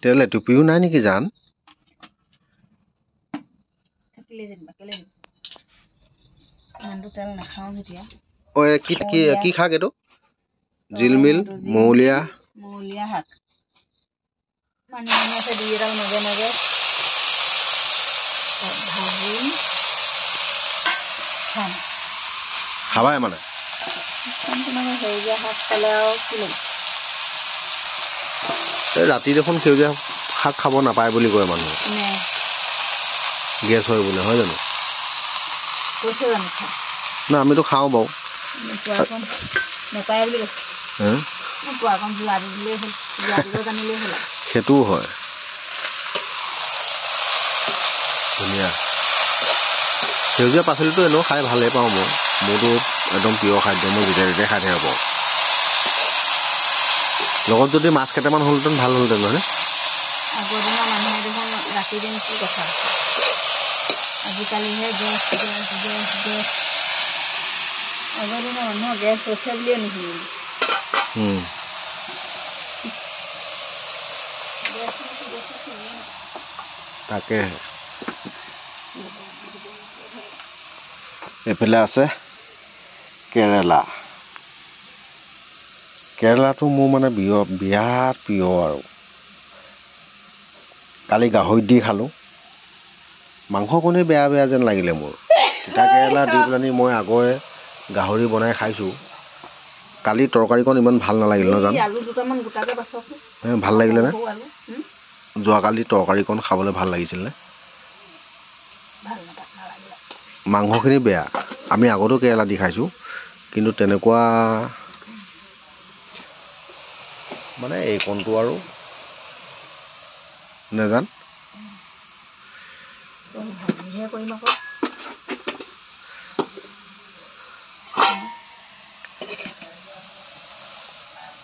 তেল এটুপিও নাই নেকি জান কি শাক এইটো জিলমিল মৌলিয়া শাক মানিমুনি আছে 2 এডাল মাজে মাজে ভাজি খাবাই মানে সেউজীয়া শাক খালে আৰু কি ল'ম ৰাতি দেখোন সেউজীয়া শাক খাব নাপায় বুলি কয় মানুহে গেছ হয় বোলে হয় জানো না আমিতো খাওঁ বাৰু সেইটোও হয় ধুনীয়া সেউজীয়া পাচলিটো এনেও খাই ভালেই পাওঁ মোৰতো একদম প্ৰিয় খাদ্য মই যেতিয়া যেতিয়া খাই থাকিব পাৰোঁ লগত যদি মাছ কেইটামান হ'লহেঁতেন ভাল হ'লহেঁতেন নহয় আগৰ দিনৰ মানুহে দেখোন ৰাতি দিন কি কথা আজিকালিহে গেছ আগৰ দিনৰ মানুহৰ গেছ হৈছে বুলিয়ে নুশুনিলোঁ তাকে এইফালে আছে কেৰেলাটো মোৰ মানে বিৰাট প্ৰিয় আৰু কালি গাহৰি দি খালোঁ মাংসকণে বেয়া যেন লাগিলে মোৰ তিতা কেৰেলা দি পেলানি মই আগৰে গাহৰি বনাই খাইছোঁ কালি তৰকাৰীকণ ইমান ভাল নালাগিল ন জান ভাল লাগিলে নে যোৱাকালি তৰকাৰীকণ খাবলৈ ভাল লাগিছিল নে মাংসখিনি বেয়া আমি আগতো কেৰেলা দি খাইছোঁ কিন্তু তেনেকুৱা মানে এই কণটো আৰু নেজান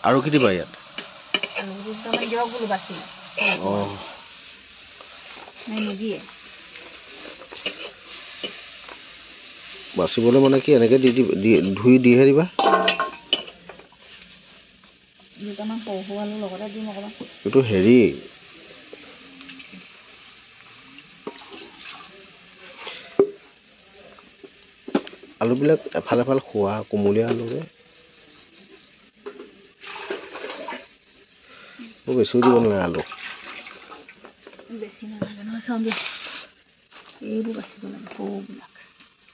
আৰু কি দিবা ইয়াত বাচিবলৈ মানে কি এনেকে ধুই দিহে দিবা এইটো হেৰি আলুবিলাক এফাল খোৱা কোমলীয়া আলু যে বেছিও দিব নালাগে আলু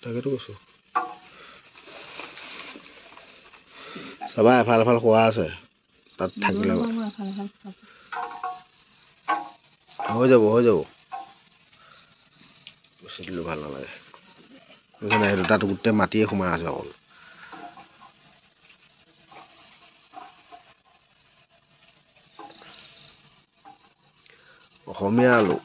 তাকেতো কৈছোঁ চাবা এফাল খোৱা আছে তাত থাকিলে হৈ যাব বেছি দিলোঁ ভাল নালাগে সেইটো তাত গোটেই মাটিয়ে সোমাই আছে অকল অসমীয়া আলু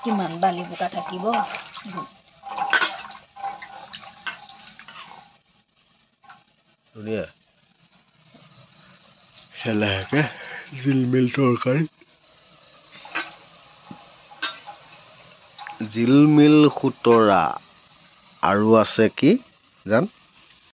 কিমান বালি বোকা থাকিব ধুনীয়া লাহেকে জিলমিল তৰকাৰী জিলমিল খুতৰা আৰু আছে কি জান